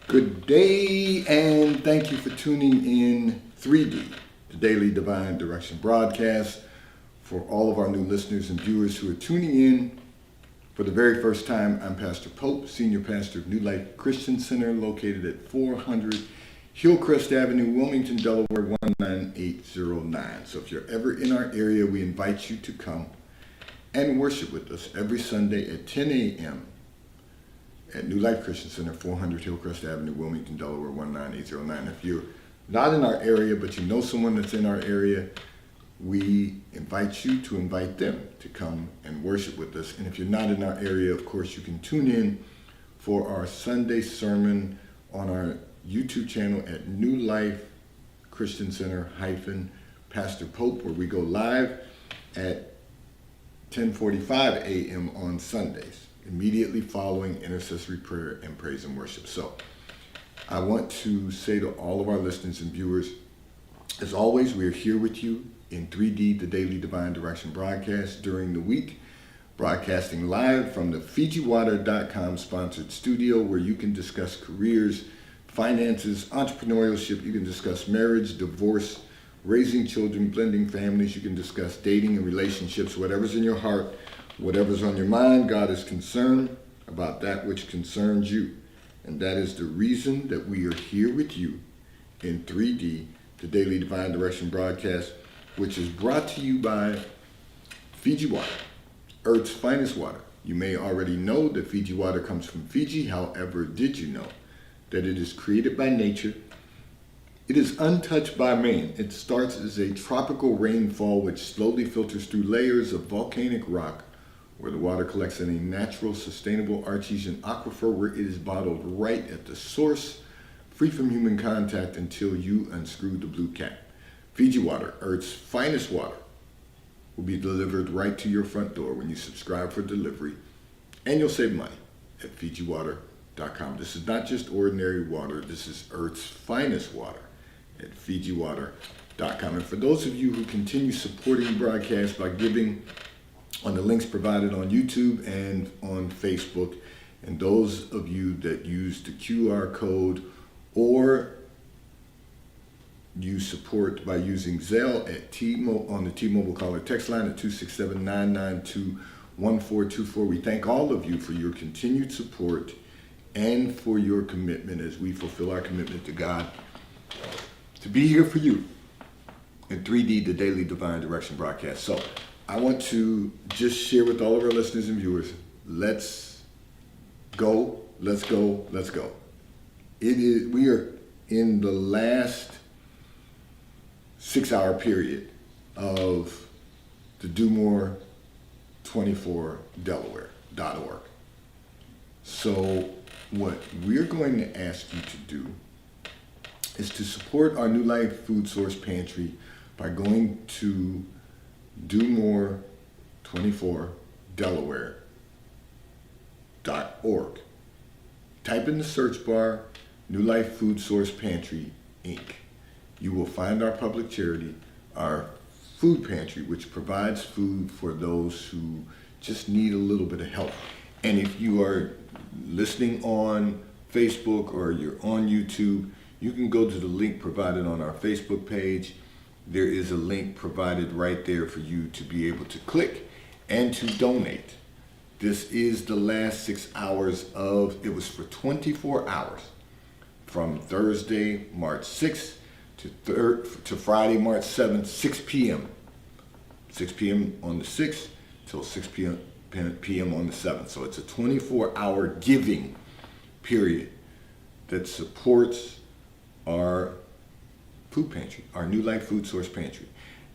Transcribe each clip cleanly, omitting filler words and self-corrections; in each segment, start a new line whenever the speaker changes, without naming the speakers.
Good day, and thank you for tuning in 3D, the Daily Divine Direction broadcast. For all of our new listeners and viewers who are tuning in for the very first time, I'm Pastor Pope, Senior Pastor of New Life Christian Center, located at 400 Hillcrest Avenue, Wilmington, Delaware, 19809. So if you're ever in our area, we invite you to come and worship with us every Sunday at 10 a.m. at New Life Christian Center, 400 Hillcrest Avenue, Wilmington, Delaware, 19809. If you're not in our area, but you know someone that's in our area, we invite you to invite them to come and worship with us. And if you're not in our area, of course, you can tune in for our Sunday sermon on our YouTube channel at New Life Christian Center Pastor Pope, where we go live at 10:45 a.m. on Sundays, immediately following intercessory prayer and praise and worship. So I want to say to all of our listeners and viewers, as always, we are here with you in 3D, the Daily Divine Direction broadcast during the week, broadcasting live from the FijiWater.com sponsored studio, where you can discuss careers, finances, entrepreneurship. You can discuss marriage, divorce, raising children, blending families. You can discuss dating and relationships, whatever's in your heart, whatever's on your mind. God is concerned about that which concerns you. And that is the reason that we are here with you in 3D, the Daily Divine Direction broadcast, which is brought to you by Fiji Water, Earth's finest water. You may already know that Fiji water comes from Fiji. However, did you know that it is created by nature? It is untouched by man. It starts as a tropical rainfall which slowly filters through layers of volcanic rock, where the water collects in a natural, sustainable artesian aquifer, where it is bottled right at the source, free from human contact until you unscrew the blue cap. Fiji Water, Earth's finest water, will be delivered right to your front door when you subscribe for delivery, and you'll save money at FijiWater.com. This is not just ordinary water. This is Earth's finest water at FijiWater.com. And for those of you who continue supporting the broadcast by giving on the links provided on YouTube and on Facebook, and those of you that use the QR code or you support by using Zelle at on the T-Mobile caller text line at 267-992-1424. We thank all of you for your continued support and for your commitment as we fulfill our commitment to God to be here for you in 3D, the Daily Divine Direction broadcast. So I want to just share with all of our listeners and viewers, let's go. We are in the last 6-hour period of the Do More 24 Delaware.org. So what we're going to ask you to do is to support our New Life Food Source Pantry by going to Do More 24 Delaware.org. Type in the search bar, New Life Food Source Pantry, Inc. You will find our public charity, our food pantry, which provides food for those who just need a little bit of help. And if you are listening on Facebook or you're on YouTube, you can go to the link provided on our Facebook page. There is a link provided right there for you to be able to click and to donate. This is the last 6 hours it was for 24 hours, from Thursday, March 6th, to Friday, March 7th, 6 p.m. 6 p.m. on the 6th till 6 p.m. on the 7th. So it's a 24-hour giving period that supports our food pantry, our New Life Food Source Pantry.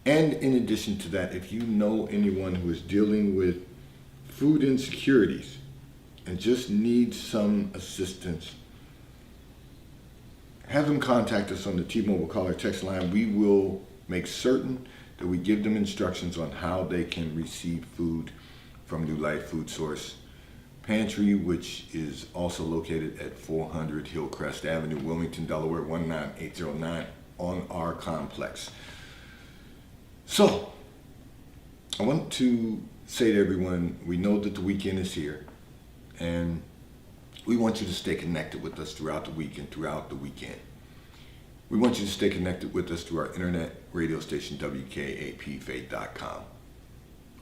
And in addition to that, if you know anyone who is dealing with food insecurities and just needs some assistance, have them contact us on the T-Mobile caller text line. We will make certain that we give them instructions on how they can receive food from New Life Food Source Pantry, which is also located at 400 Hillcrest Avenue, Wilmington, Delaware, 19809 on our complex. So, I want to say to everyone, we know that the weekend is here, and We want you to stay connected with us throughout the week and throughout the weekend. We want you to stay connected with us through our internet radio station, WKAPfaith.com,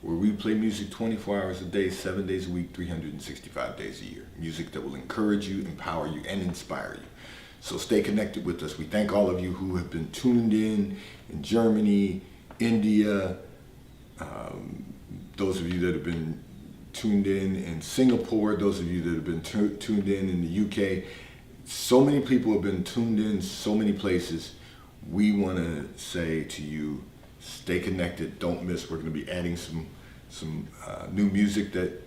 where we play music 24 hours a day, 7 days a week, 365 days a year. Music that will encourage you, empower you, and inspire you. So stay connected with us. We thank all of you who have been tuned in Germany, India, those of you that have been tuned in Singapore, those of you that have been tuned in the UK. So many people have been tuned in so many places. We want to say to you, stay connected, don't miss. We're going to be adding some new music that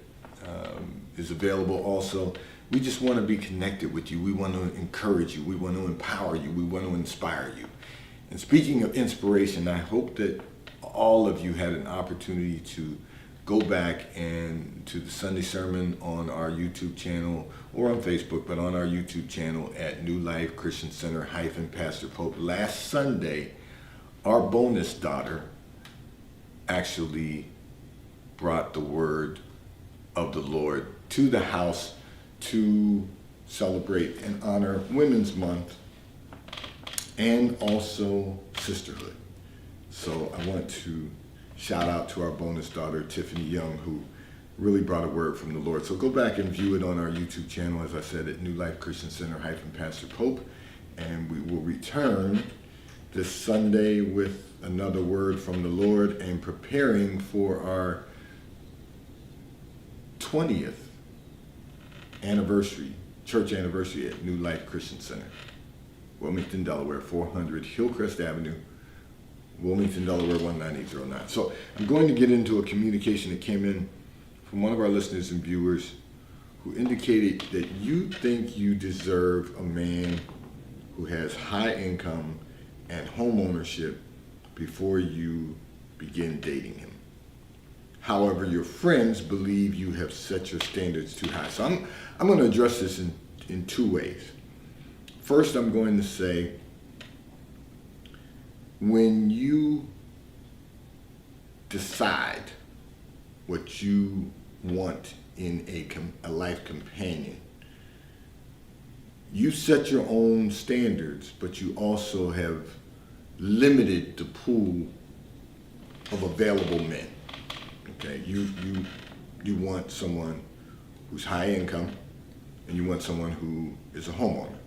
is available also. We just want to be connected with you. We want to encourage you. We want to empower you. We want to inspire you. And speaking of inspiration, I hope that all of you had an opportunity to go back and to the Sunday sermon on our YouTube channel or on Facebook, but on our YouTube channel at New Life Christian Center Pastor Pope. Last Sunday, our bonus daughter actually brought the word of the Lord to the house to celebrate and honor Women's Month and also sisterhood. So I want to shout out to our bonus daughter, Tiffany Young, who really brought a word from the Lord. So go back and view it on our YouTube channel, as I said, at New Life Christian Center Pastor Pope. And we will return this Sunday with another word from the Lord and preparing for our 20th anniversary, church anniversary at New Life Christian Center, Wilmington, Delaware, 400 Hillcrest Avenue, Wilmington, Delaware, 19809. So I'm going to get into a communication that came in from one of our listeners and viewers who indicated that you think you deserve a man who has high income and home ownership before you begin dating him. However, your friends believe you have set your standards too high. So I'm going to address this in two ways. First, I'm going to say, when you decide what you want in a life companion, you set your own standards, but you also have limited the pool of available men. Okay, you want someone who's high income, and you want someone who is a homeowner.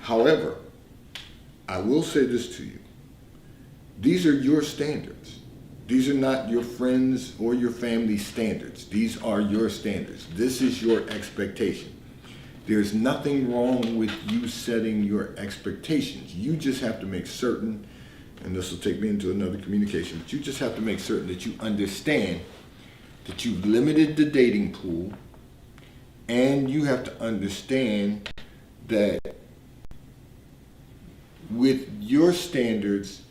However, I will say this to you. These are your standards. These are not your friends or your family's standards. These are your standards. This is your expectation. There's nothing wrong with you setting your expectations. You just have to make certain, and this will take me into another communication, but you just have to make certain that you understand that you've limited the dating pool, and you have to understand that with your standards,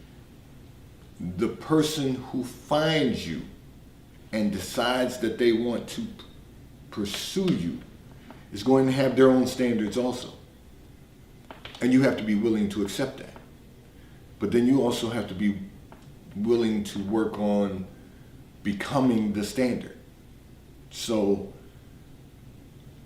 the person who finds you and decides that they want to pursue you is going to have their own standards also. And you have to be willing to accept that. But then you also have to be willing to work on becoming the standard. So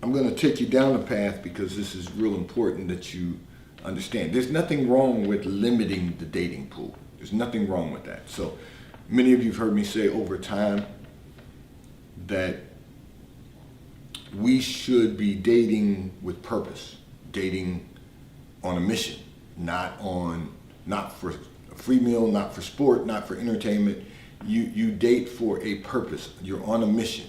I'm going to take you down a path because this is real important that you understand. There's nothing wrong with limiting the dating pool. There's nothing wrong with that. So many of you have heard me say over time that we should be dating with purpose, dating on a mission, not for a free meal, not for sport, not for entertainment. You date for a purpose. You're on a mission.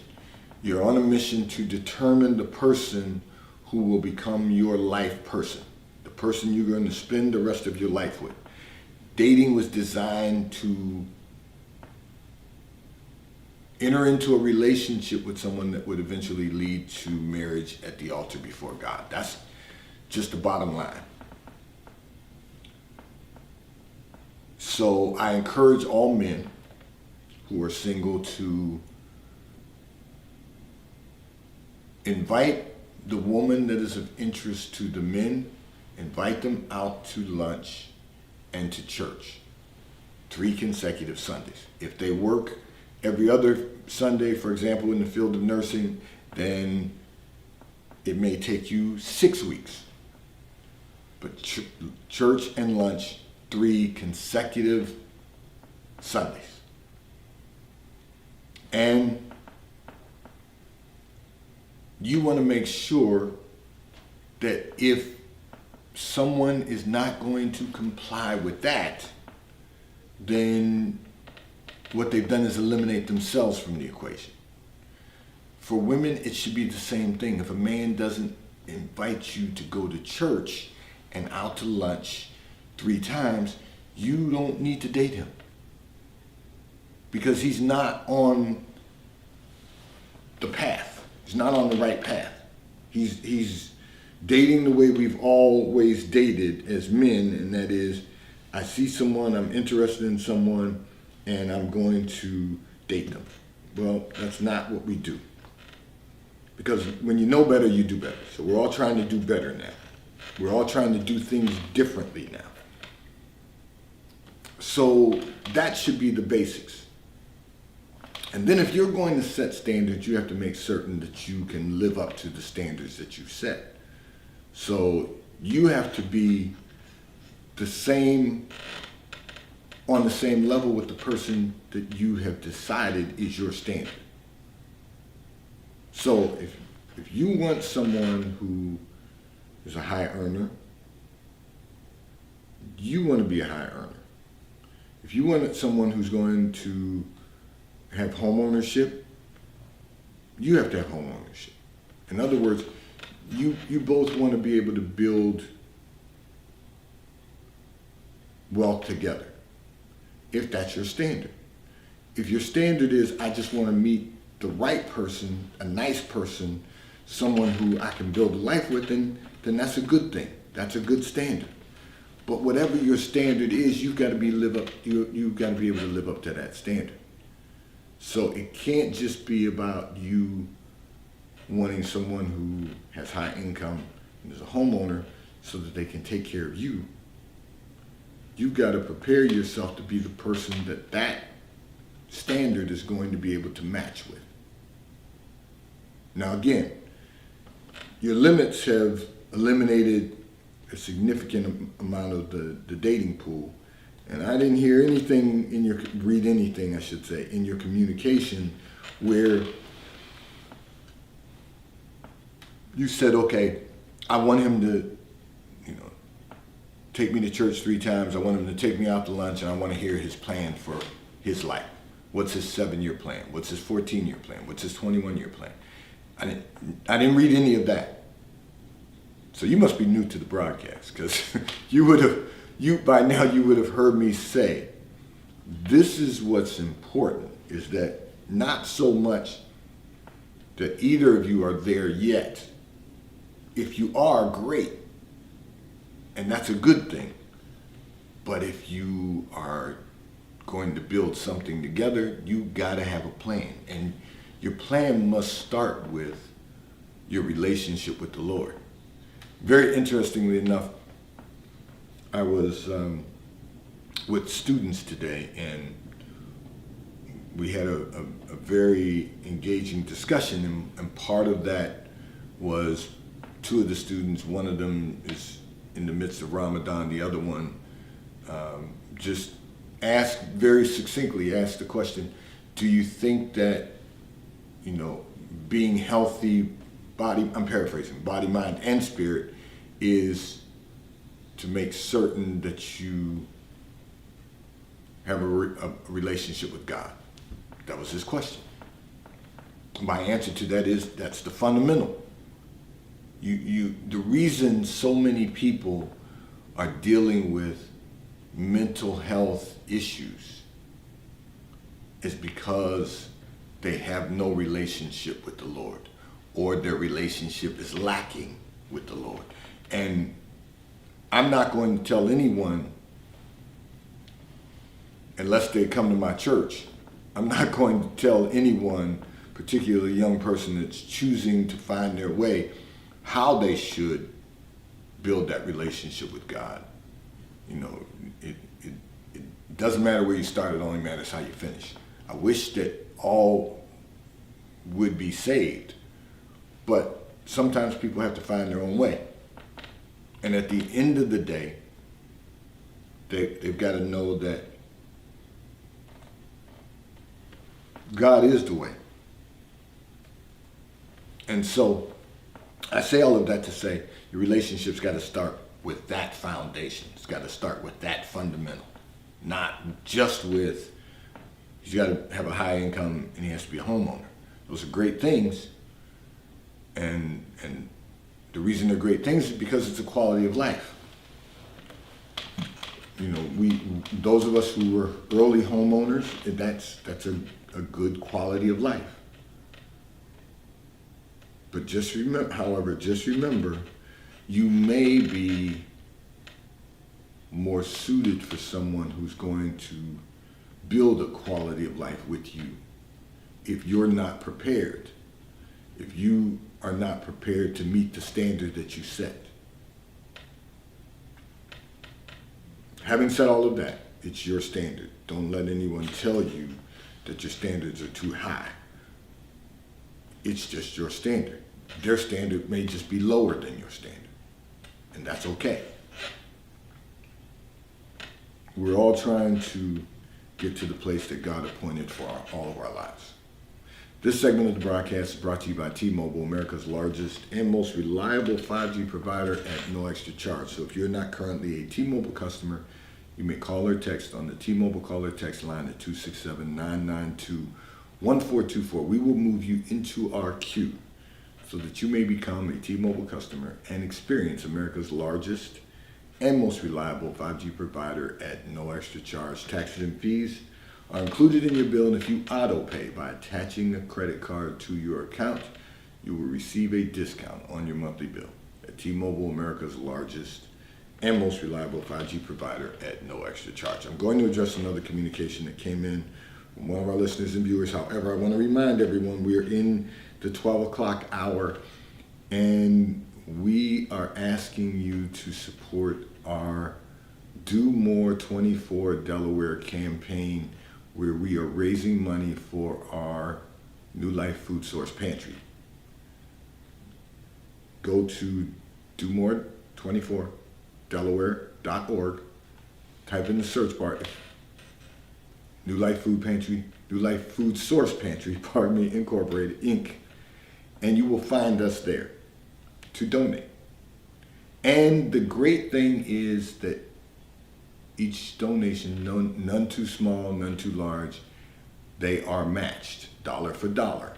You're on a mission to determine the person who will become your life person, the person you're going to spend the rest of your life with. Dating was designed to enter into a relationship with someone that would eventually lead to marriage at the altar before God. That's just the bottom line. So I encourage all men who are single to invite the woman that is of interest to the men, invite them out to lunch and to church 3 consecutive Sundays. If they work every other Sunday, for example, in the field of nursing, then It may take you 6 weeks. But church and lunch 3 consecutive Sundays. And you want to make sure that if someone is not going to comply with that, then what they've done is eliminate themselves from the equation. For women, it should be the same thing. If a man doesn't invite you to go to church and out to lunch 3 times, you don't need to date him. Because he's not on the path. He's not on the right path. He's dating the way we've always dated as men, and that is, I see someone, I'm interested in someone, and I'm going to date them. Well, that's not what we do. Because when you know better, you do better. So we're all trying to do better now. We're all trying to do things differently now. So that should be the basics. And then if you're going to set standards, you have to make certain that you can live up to the standards that you set. So you have to be on the same level with the person that you have decided is your standard. So if you want someone who is a high earner, you want to be a high earner. If you want someone who's going to have home ownership, you have to have home ownership. In other words, you both want to be able to build wealth together, if that's your standard. If your standard is, I just want to meet the right person, a nice person, someone who I can build a life with, then that's a good thing. That's a good standard. But whatever your standard is, you've got to be able to live up to that standard. So it can't just be about you wanting someone who has high income and is a homeowner so that they can take care of you. You've got to prepare yourself to be the person that standard is going to be able to match with. Now again, your limits have eliminated a significant amount of the dating pool. And I didn't hear anything read anything, I should say, in your communication where you said, okay, I want him to, take me to church 3 times. I want him to take me out to lunch, and I want to hear his plan for his life. What's his 7-year plan? What's his 14-year plan? What's his 21-year plan? I didn't read any of that. So you must be new to the broadcast, because by now you would have heard me say, this is what's important, is that not so much that either of you are there yet. If you are, great. And that's a good thing. But if you are going to build something together, you got to have a plan. And your plan must start with your relationship with the Lord. Very interestingly enough, I was with students today, and we had a very engaging discussion, and part of that was 2 of the students, one of them is in the midst of Ramadan, the other one just very succinctly asked the question, do you think that, being healthy, I'm paraphrasing, body, mind, and spirit, is to make certain that you have a relationship with God? That was his question. My answer to that is, that's the fundamental. The reason so many people are dealing with mental health issues is because they have no relationship with the Lord, or their relationship is lacking with the Lord. And I'm not going to tell anyone, unless they come to my church, I'm not going to tell anyone, particularly a young person that's choosing to find their way, how they should build that relationship with God. It doesn't matter where you start, it only matters how you finish. I wish that all would be saved, but sometimes people have to find their own way. And at the end of the day, they've got to know that God is the way. And so I say all of that to say your relationship's got to start with that foundation. It's got to start with that fundamental, not just with he's got to have a high income and he has to be a homeowner. Those are great things, and the reason they're great things is because it's a quality of life. You know, those of us who were early homeowners, that's a good quality of life. But just remember, you may be more suited for someone who's going to build a quality of life with you if you're not prepared, if you are not prepared to meet the standard that you set. Having said all of that, it's your standard. Don't let anyone tell you that your standards are too high. It's just your standard. Their standard may just be lower than your standard, and that's okay. We're all trying to get to the place that God appointed for all of our lives. This segment of the broadcast is brought to you by T-Mobile, America's largest and most reliable 5G provider at no extra charge. So if you're not currently a T-Mobile customer, you may call or text on the T-Mobile call or text line at 267-992-1424. We will move you into our queue so that you may become a T-Mobile customer and experience America's largest and most reliable 5G provider at no extra charge. Taxes and fees are included in your bill, and if you auto pay by attaching a credit card to your account, you will receive a discount on your monthly bill. At T-Mobile, America's largest and most reliable 5G provider at no extra charge. I'm going to address another communication that came in from one of our listeners and viewers. However, I want to remind everyone we're in the 12 o'clock hour, and we are asking you to support our Do More 24 Delaware campaign, where we are raising money for our New Life Food Source Pantry. Go to domore24delaware.org, type in the search bar, New Life Food Pantry, New Life Food Source Pantry, Incorporated, Inc., and you will find us there to donate. And the great thing is that each donation, none too small, none too large, they are matched dollar for dollar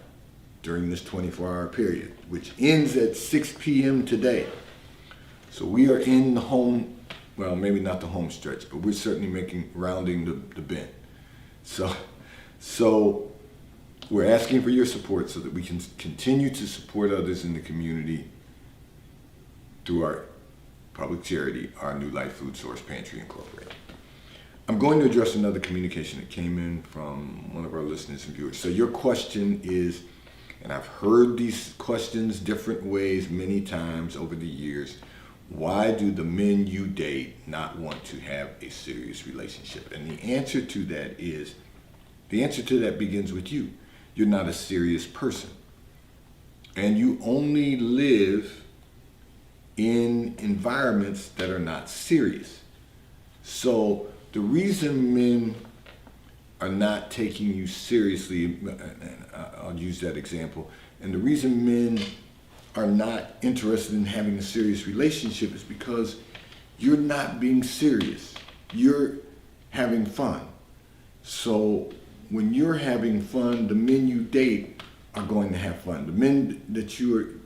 during this 24-hour period, which ends at 6 p.m. today. So we are in the home, well, maybe not the home stretch, but we're certainly rounding the bend. So we're asking for your support so that we can continue to support others in the community through our public charity, our New Life Food Source Pantry Incorporated. I'm going to address another communication that came in from one of our listeners and viewers. So your question is, and I've heard these questions different ways many times over the years, why do the men you date not want to have a serious relationship? And the answer to that begins with you. You're not a serious person. And you only live in environments that are not serious. So the reason men are not taking you seriously, and I'll use that example, and the reason men are not interested in having a serious relationship is because you're not being serious. You're having fun. So when you're having fun, the men you date are going to have fun. The men that you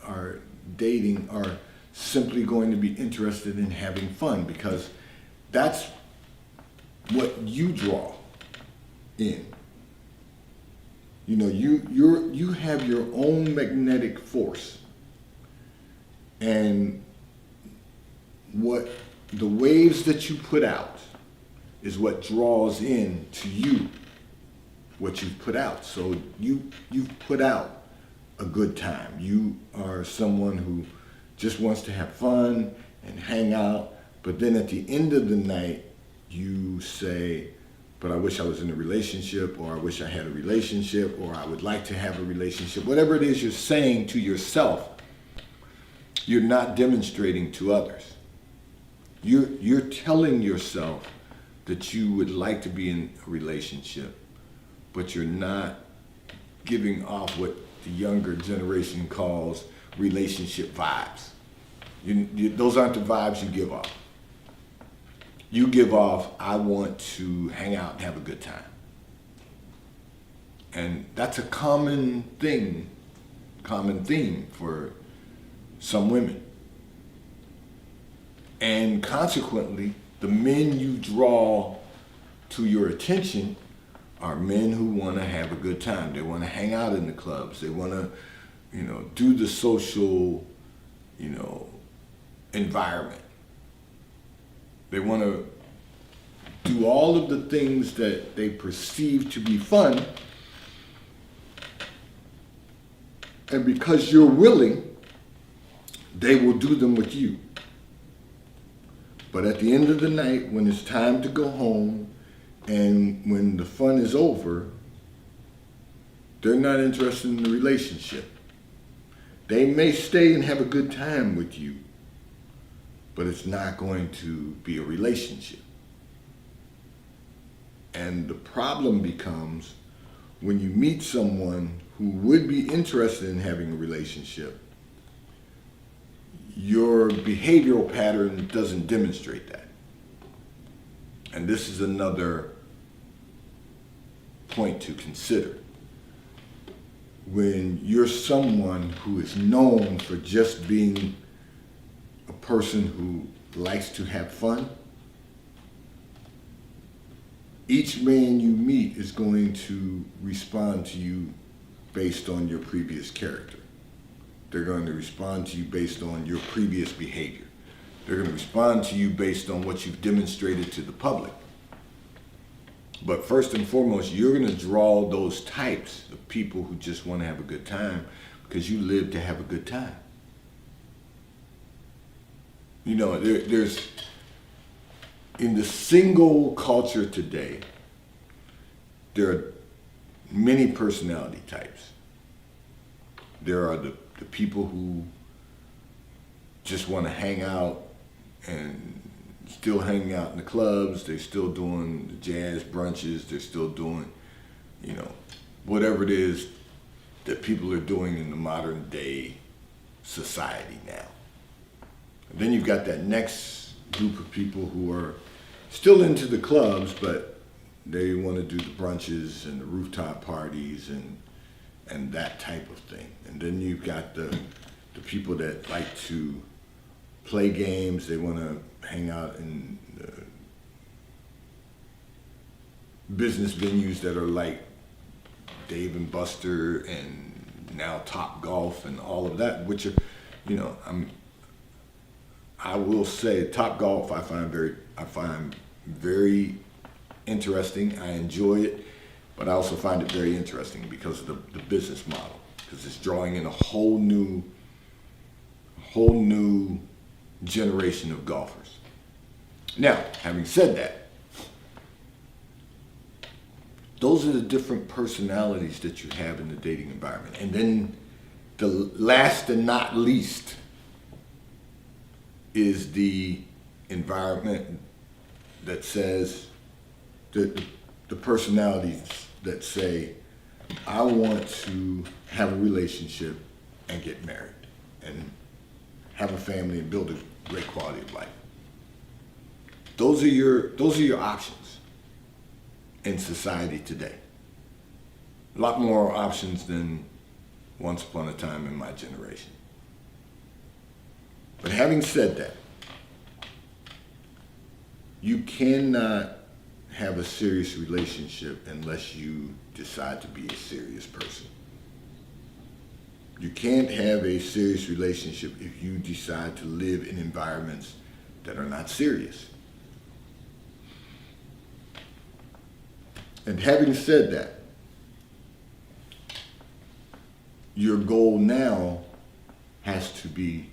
are dating are simply going to be interested in having fun because that's what you draw in. You know, you have your own magnetic force, and what the waves that you put out is what draws in to you what you've put out. So you've put out a good time. You are someone who just wants to have fun and hang out, but then at the end of the night you say, but I wish I was in a relationship, or I wish I had a relationship, or I would like to have a relationship. Whatever it is you're saying to yourself you're not demonstrating to others. You're telling yourself that you would like to be in a relationship, but you're not giving off what the younger generation calls relationship vibes. Those aren't the vibes you give off. You give off, I want to hang out and have a good time. And that's a common theme for some women. And consequently, the men you draw to your attention are men who want to have a good time. They want to hang out in the clubs. They want to, do the social, environment. They want to do all of the things that they perceive to be fun. And because you're willing, they will do them with you. But at the end of the night, when it's time to go home and when the fun is over, they're not interested in the relationship. They may stay and have a good time with you, but it's not going to be a relationship. And the problem becomes when you meet someone who would be interested in having a relationship, your behavioral pattern doesn't demonstrate that. And this is another point to consider. When you're someone who is known for just being a person who likes to have fun, each man you meet is going to respond to you based on your previous character. They're going to respond to you based on your previous behavior. They're going to respond to you based on what you've demonstrated to the public. But first and foremost, you're going to draw those types of people who just want to have a good time because you live to have a good time. There's in the single culture today, there are many personality types. There are the people who just want to hang out and still hanging out in the clubs. They're still doing the jazz brunches. They're still doing, whatever it is that people are doing in the modern day society now. And then you've got that next group of people who are still into the clubs, but they want to do the brunches and the rooftop parties and that type of thing. And then you've got the people that like to play games. They want to hang out in business venues that are like Dave and Buster and now Top Golf and all of that, which are, I will say Top Golf I find very interesting. I enjoy it, but I also find it very interesting because of the business model, because it's drawing in a whole new generation of golfers. Now, having said that, those are the different personalities that you have in the dating environment. And then the last and not least is the environment that says, the personalities that say, I want to have a relationship and get married and have a family and build a great quality of life. Those are your options in society today. A lot more options than once upon a time in my generation. But having said that, you cannot have a serious relationship unless you decide to be a serious person. You can't have a serious relationship if you decide to live in environments that are not serious. And having said that, your goal now has to be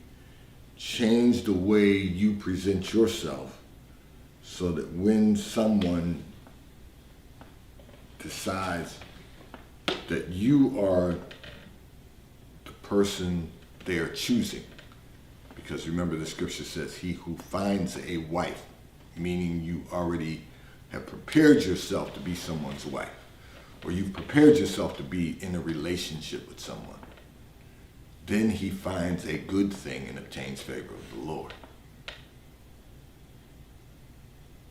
change the way you present yourself so that when someone decides that you are the person they are choosing, Because remember, the scripture says, he who finds a wife, meaning you already have prepared yourself to be someone's wife, or you've prepared yourself to be in a relationship with someone, then he finds a good thing and obtains favor of the Lord.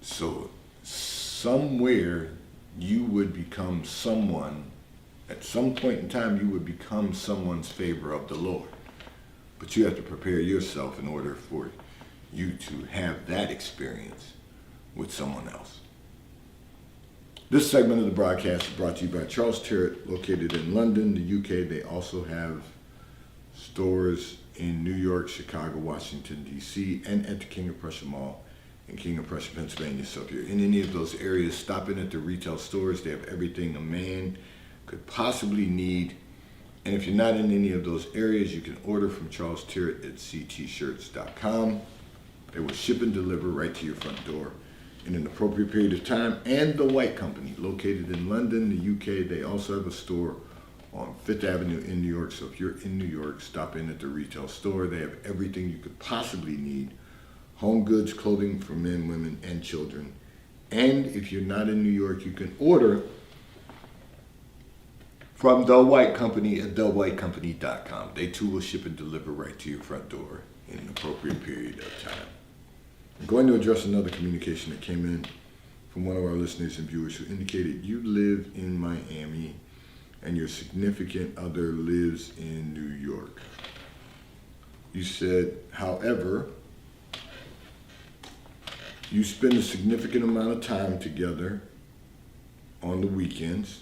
So somewhere you would become someone, at some point in time you would become someone's favor of the Lord. But you have to prepare yourself in order for you to have that experience with someone else. This segment of the broadcast is brought to you by Charles Tyrwhitt, located in London, the UK. They also have stores in New York, Chicago, Washington, D.C., and at the King of Prussia Mall in King of Prussia, Pennsylvania. So if you're in any of those areas, stop in at the retail stores. They have everything a man could possibly need. And if you're not in any of those areas, you can order from Charles Tyrwhitt at ctshirts.com. They will ship and deliver right to your front door in an appropriate period of time. And The White Company, located in London, the UK. They also have a store on Fifth Avenue in New York. So if you're in New York, stop in at the retail store. They have everything you could possibly need. Home goods, clothing for men, women, and children. And if you're not in New York, you can order from The White Company at thewhitecompany.com. They too will ship and deliver right to your front door in an appropriate period of time. I'm going to address another communication that came in from one of our listeners and viewers who indicated you live in Miami and your significant other lives in New York. You said, however, you spend a significant amount of time together on the weekends,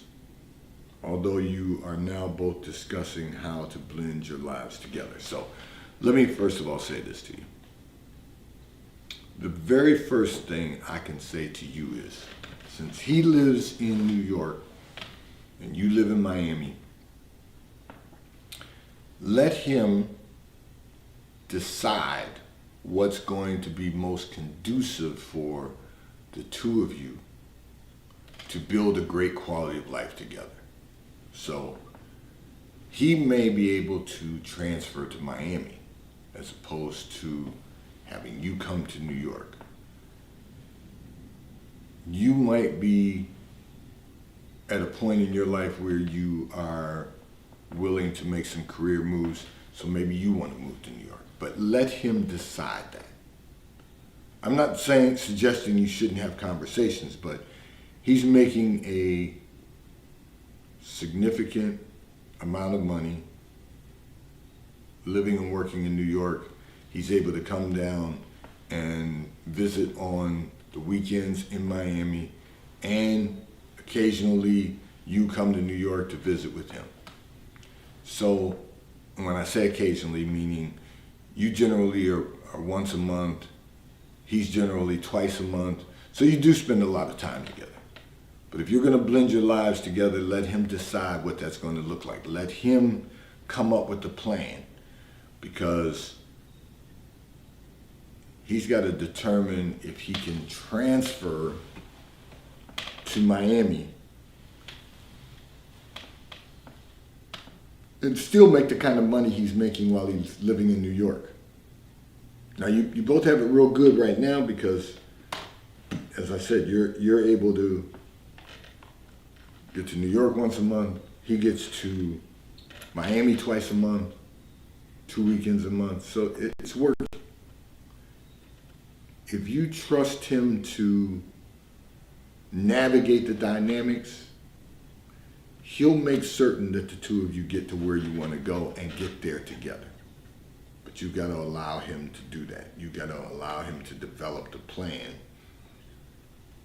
although you are now both discussing how to blend your lives together. So let me first of all say this to you. The very first thing I can say to you is, since he lives in New York and you live in Miami, let him decide what's going to be most conducive for the two of you to build a great quality of life together. So he may be able to transfer to Miami as opposed to having you come to New York. You might be at a point in your life where you are willing to make some career moves, so maybe you want to move to New York. But let him decide that. I'm not suggesting you shouldn't have conversations, but he's making a significant amount of money living and working in New York. He's able to come down and visit on the weekends in Miami, and occasionally you come to New York to visit with him. So when I say occasionally, meaning you generally are once a month, he's generally twice a month, so you do spend a lot of time together. But if you're going to blend your lives together, let him decide what that's going to look like. Let him come up with the plan, because he's got to determine if he can transfer to Miami and still make the kind of money he's making while he's living in New York. Now, you both have it real good right now because, as I said, you're able to get to New York once a month. He gets to Miami twice a month, 2 weekends a month. So it's working. If you trust him to navigate the dynamics, he'll make certain that the two of you get to where you want to go and get there together. But you've got to allow him to do that. You've got to allow him to develop the plan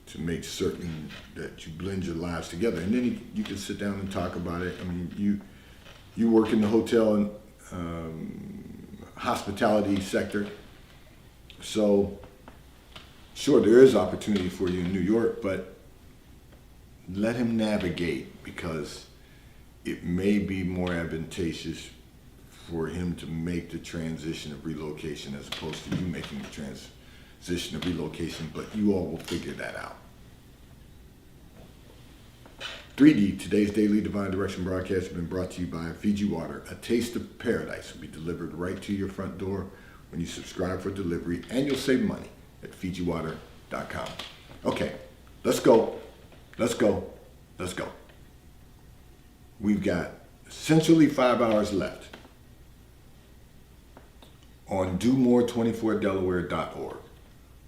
to make certain that you blend your lives together. And then you can sit down and talk about it. I mean, you work in the hotel and hospitality sector. So sure, there is opportunity for you in New York, but let him navigate, because it may be more advantageous for him to make the transition of relocation as opposed to you making the transition of relocation, but you all will figure that out. 3D, today's Daily Divine Direction broadcast has been brought to you by Fiji Water. A taste of paradise will be delivered right to your front door when you subscribe for delivery, and you'll save money at FijiWater.com. Okay, let's go. Let's go. Let's go. We've got essentially 5 hours left on DoMore24Delaware.org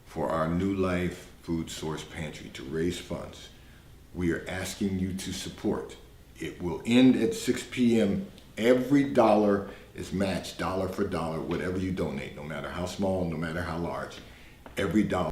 for our New Life Food Source Pantry to raise funds. We are asking you to support. It will end at 6 p.m. Every dollar is matched, dollar for dollar, whatever you donate, no matter how small, no matter how large. Every dollar